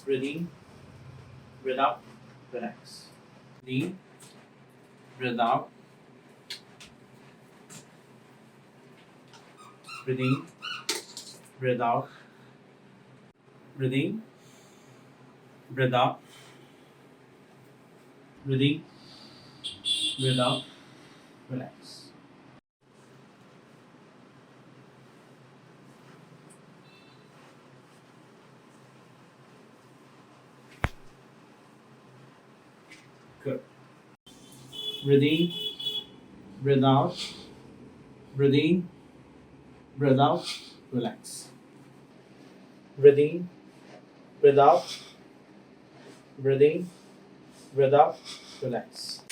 Breathe in, breathe out, relax. Breathe in, breathe out, breathe in, breathe out, breathe in, breathe out, breathe in, breathe out, relax. Good. Breathe in, breathe out, breathe in, breathe out, relax. Breathe in, breathe out, breathe in, breathe out, relax.